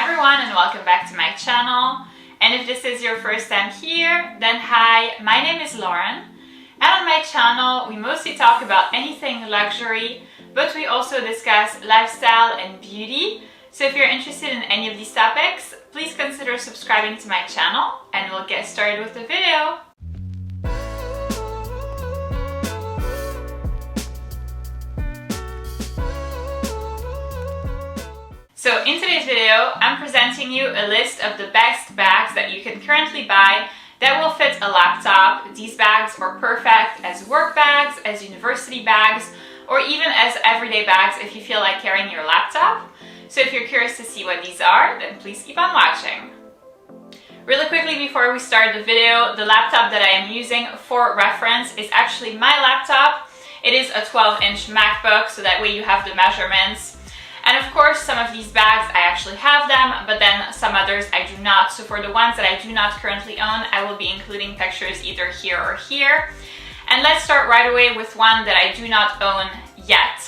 everyone and welcome back to my channel. And if this is your first time here, then hi, my name is Laurent. And on my channel, we mostly talk about anything luxury, but we also discuss lifestyle and beauty. So if you're interested in any of these topics, please consider subscribing to my channel and we'll get started with the video. So in today's video, I'm presenting you a list of the best bags that you can currently buy that will fit a laptop. These bags are perfect as work bags, as university bags, or even as everyday bags if you feel like carrying your laptop. So if you're curious to see what these are, then please keep on watching. Really quickly before we start the video, the laptop that I am using for reference is actually my laptop. It is a 12-inch MacBook, so that way you have the measurements. And of course, some of these bags, I actually have them, but then some others I do not. So for the ones that I do not currently own, I will be including pictures either here or here. And let's start right away with one that I do not own yet.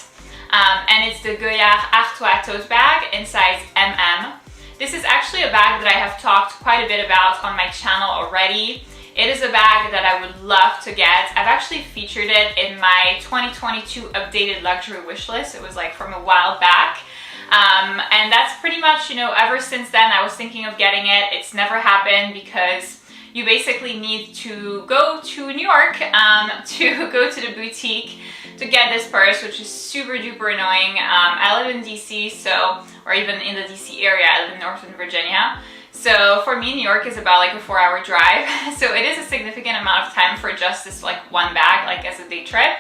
And it's the Goyard Artois tote bag in size MM. This is actually a bag that I have talked quite a bit about on my channel already. It is a bag that I would love to get. I've actually featured it in my 2022 updated luxury wish list. It was like from a while back. And that's pretty much, ever since then I was thinking of getting it. It's never happened because you basically need to go to New York to go to the boutique to get this purse, which is super duper annoying. I live in DC, or even in the DC area. I live in Northern Virginia. So for me, New York is about like a 4-hour drive. So it is a significant amount of time for just this one bag, like as a day trip.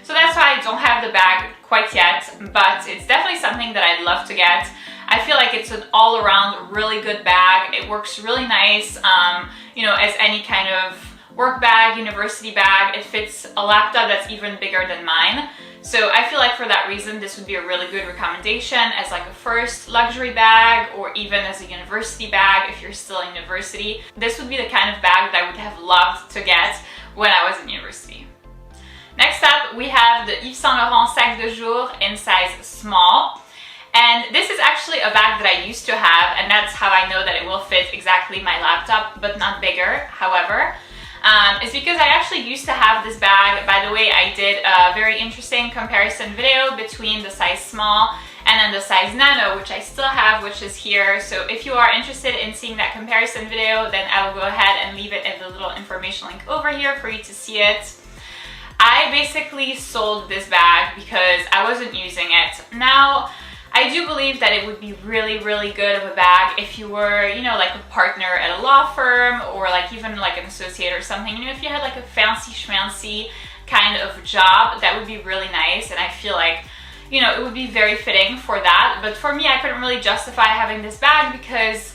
So that's why I don't have the bag quite yet, but it's definitely something that I'd love to get. I feel like it's an all-around really good bag. It works really nice, as any kind of work bag, university bag. It fits a laptop that's even bigger than mine. So I feel like for that reason, this would be a really good recommendation as like a first luxury bag, or even as a university bag if you're still in university. This would be the kind of bag that I would have loved to get when I was in university. Next up, we have the Yves Saint Laurent Sac de Jour in size small. And this is actually a bag that I used to have, and that's how I know that it will fit exactly my laptop, but not bigger, however. Is because I actually used to have this bag. By the way, I did a very interesting comparison video between the size small and then the size nano, which I still have, which is here. So if you are interested in seeing that comparison video, then I will go ahead and leave it in the little information link over here for you to see it. I basically sold this bag because I wasn't using it. Now, I do believe that it would be really, really good of a bag if you were, like a partner at a law firm, or like even like an associate or something. If you had like a fancy schmancy kind of job, that would be really nice. And I feel like, it would be very fitting for that. But for me, I couldn't really justify having this bag because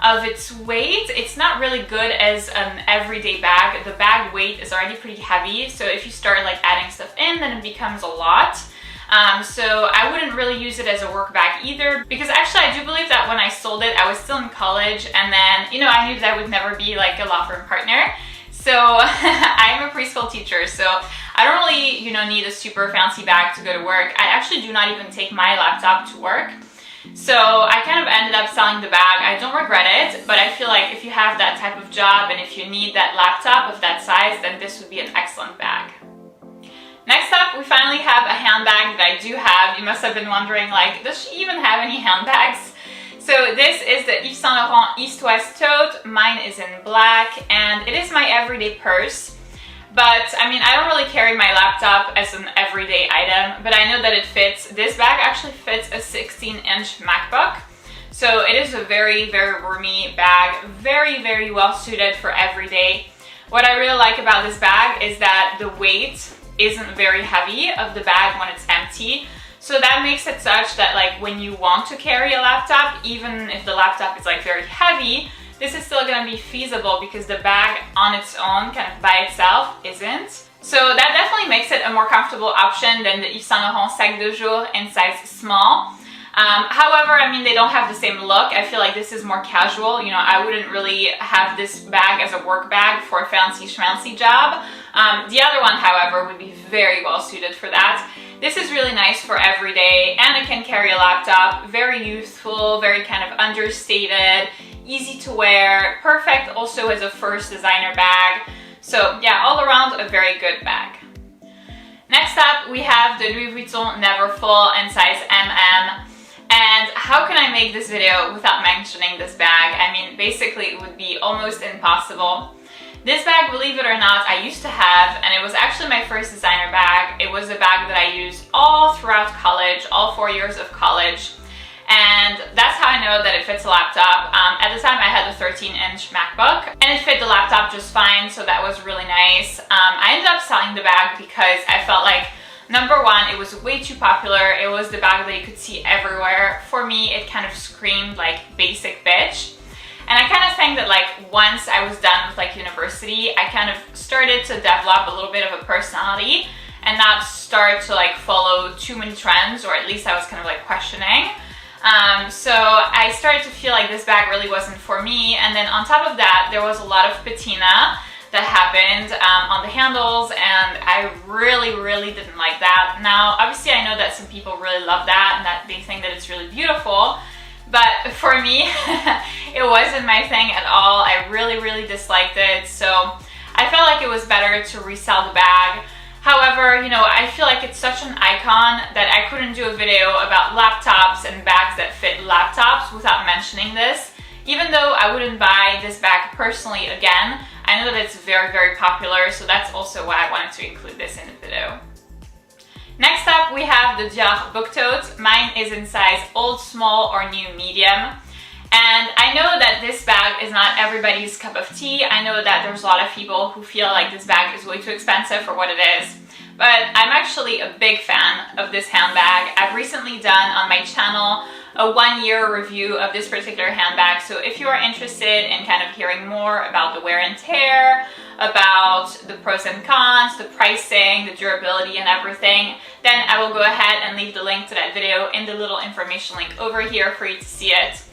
of its weight. It's not really good as an everyday bag. The bag weight is already pretty heavy. So if you start like adding stuff in, then it becomes a lot. So I wouldn't really use it as a work bag either, because actually I do believe that when I sold it, I was still in college, and then, I knew that I would never be like a law firm partner. So I'm a preschool teacher, so I don't really, need a super fancy bag to go to work. I actually do not even take my laptop to work. So I kind of ended up selling the bag. I don't regret it, but I feel like if you have that type of job and if you need that laptop of that size, then this would be an excellent bag. Next up, we finally have a handbag that I do have. You must have been wondering, like, does she even have any handbags? So this is the Yves Saint Laurent East-West tote. Mine is in black, and it is my everyday purse. But, I don't really carry my laptop as an everyday item, but I know that it fits. This bag actually fits a 16-inch MacBook. So it is a very, very roomy bag, very, very well suited for everyday. What I really like about this bag is that the weight isn't very heavy of the bag when it's empty. So that makes it such that like when you want to carry a laptop, even if the laptop is like very heavy, this is still gonna be feasible because the bag on its own, kind of by itself, isn't. So that definitely makes it a more comfortable option than the Yves Saint Laurent Sac de Jour in size small. However, they don't have the same look. I feel like this is more casual. I wouldn't really have this bag as a work bag for a fancy schmancy job. The other one, however, would be very well suited for that. This is really nice for every day, and it can carry a laptop. Very youthful, very kind of understated, easy to wear, perfect also as a first designer bag. So yeah, all around a very good bag. Next up, we have the Louis Vuitton Neverfull in size MM. And how can I make this video without mentioning this bag? I mean, basically it would be almost impossible. This bag, believe it or not, I used to have, and it was actually my first designer bag. It was a bag that I used all throughout college, all 4 years of college. And that's how I know that it fits a laptop. At the time I had a 13-inch MacBook and it fit the laptop just fine, so that was really nice. I ended up selling the bag because I felt like, number one, it was way too popular. It was the bag that you could see everywhere. For me, it kind of screamed like basic bitch. And I kind of think that like once I was done with like university, I kind of started to develop a little bit of a personality and not start to like follow too many trends, or at least I was kind of like questioning. So I started to feel like this bag really wasn't for me. And then on top of that, there was a lot of patina that happened on the handles, and I really didn't like that. Now, obviously I know that some people really love that and that they think that it's really beautiful, but for me, it wasn't my thing at all. I really disliked it, so I felt like it was better to resell the bag. However, you know, I feel like it's such an icon that I couldn't do a video about laptops and bags that fit laptops without mentioning this. Even though I wouldn't buy this bag personally again, I know that it's very popular, so that's also why I wanted to include this in the video. Next up, we have the Dior book tote. Mine is in size old, small, or new, medium. And I know that this bag is not everybody's cup of tea. I know that there's a lot of people who feel like this bag is way too expensive for what it is. But I'm actually a big fan of this handbag. I've recently done on my channel a 1-year review of this particular handbag. So if you are interested in kind of hearing more about the wear and tear, about the pros and cons, the pricing, the durability and everything, then I will go ahead and leave the link to that video in the little information link over here for you to see it.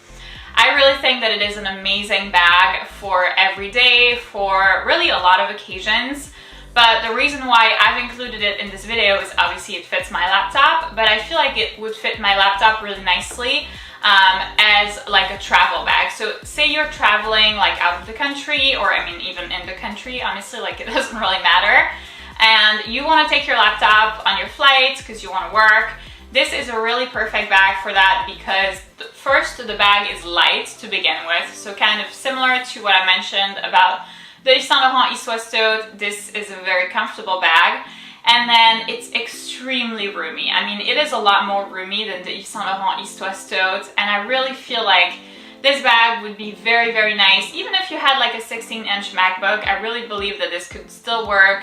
I really think that it is an amazing bag for every day, for really a lot of occasions. But the reason why I've included it in this video is obviously it fits my laptop, but I feel like it would fit my laptop really nicely as like a travel bag. So say you're traveling like out of the country, or I mean even in the country, honestly, like it doesn't really matter, and you want to take your laptop on your flights because you want to work. This is a really perfect bag for that because first, the bag is light to begin with, so kind of similar to what I mentioned about the Saint Laurent Histoire tote. This is a very comfortable bag, and then it's extremely roomy. I mean, it is a lot more roomy than the Saint Laurent Histoire tote, and I really feel like this bag would be very nice. Even if you had like a 16-inch MacBook, I really believe that this could still work.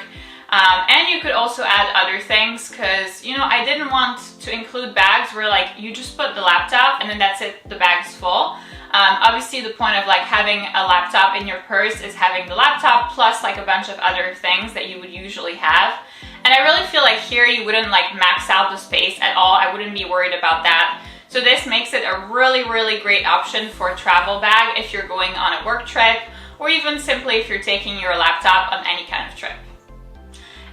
And you could also add other things because, you know, I didn't want to include bags where like you just put the laptop and then that's it, the bag's full. Obviously the point of like having a laptop in your purse is having the laptop plus like a bunch of other things that you would usually have. And I really feel like here you wouldn't like max out the space at all. I wouldn't be worried about that. So this makes it a really great option for a travel bag if you're going on a work trip, or even simply if you're taking your laptop on any kind of trip.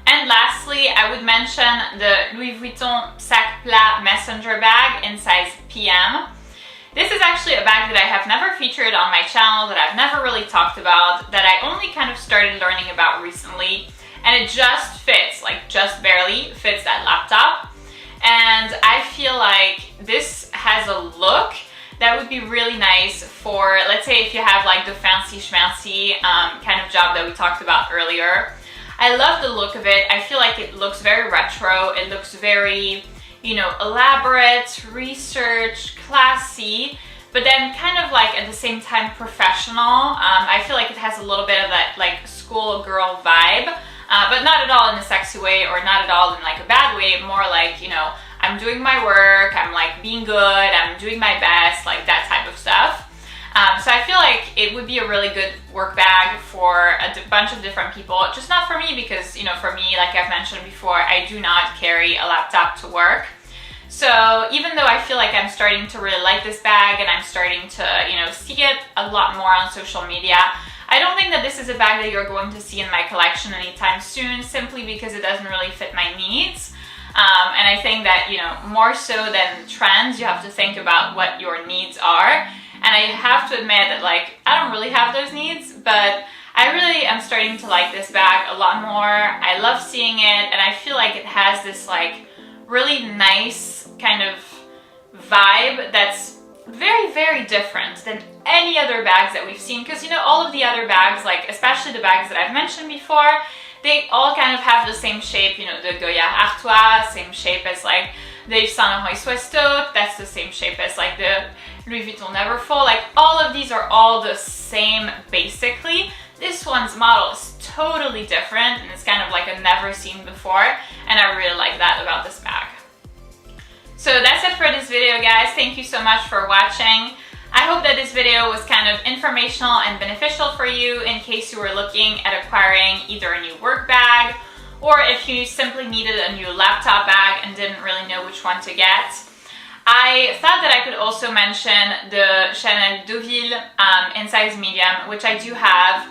And lastly, I would mention the Louis Vuitton Sac Plat Messenger bag in size PM. This is actually a bag that I have never featured on my channel, that I've never really talked about, that I only kind of started learning about recently, and it just fits, like just barely fits that laptop. And I feel like this has a look that would be really nice for, let's say if you have like the fancy schmancy kind of job that we talked about earlier. I love the look of it. I feel like it looks very retro. It looks very, you know, elaborate, researched, classy, but then kind of like at the same time professional. I feel like it has a little bit of that like schoolgirl vibe, but not at all in a sexy way or not at all in like a bad way. More like, you know, I'm doing my work, I'm like being good, I'm doing my best, like that type of stuff. So I feel like it would be a really good work bag for a bunch of different people, just not for me because, you know, for me, like I've mentioned before, I do not carry a laptop to work. So even though I feel like I'm starting to really like this bag and I'm starting to, you know, see it a lot more on social media, I don't think that this is a bag that you're going to see in my collection anytime soon, simply because it doesn't really fit my needs. And I think that, you know, more so than trends, you have to think about what your needs are. And I have to admit that, like, I don't really have those needs, but I really am starting to like this bag a lot more. I love seeing it, and I feel like it has this like really nice kind of vibe that's very, very different than any other bags that we've seen. Because, you know, all of the other bags, like especially the bags that I've mentioned before, they all kind of have the same shape, you know, the Goyard Artois, same shape as like the Yves Saint Laurent Swiss tote, that's the same shape as like the Louis Vuitton Neverfull. Like all of these are all the same basically. This one's model is totally different, and it's kind of like a never seen before, and I really like that about this bag. So that's it for this video, guys. Thank you so much for watching. I hope that this video was kind of informational and beneficial for you in case you were looking at acquiring either a new work bag, or if you simply needed a new laptop bag and didn't really know which one to get. I thought that I could also mention the Chanel Deauville in size medium, which I do have.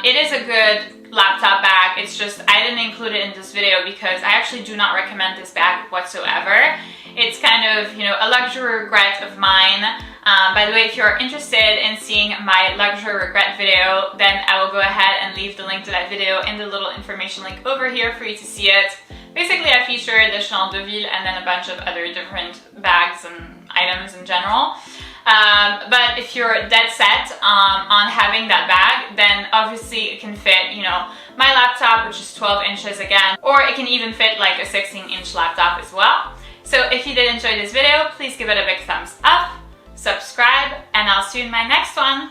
It is a good laptop bag. It's just I didn't include it in this video because I actually do not recommend this bag whatsoever. It's kind of, you know, a luxury regret of mine. By the way, if you're interested in seeing my luxury regret video, then I will go ahead and leave the link to that video in the little information link over here for you to see it. Basically, I featured the Chanel Deauville and then a bunch of other different bags and items in general. But if you're dead set on having that bag, then obviously it can fit, you know, my laptop, which is 12 inches again, or it can even fit like a 16-inch laptop as well. So if you did enjoy this video, please give it a big thumbs up, subscribe, and I'll see you in my next one.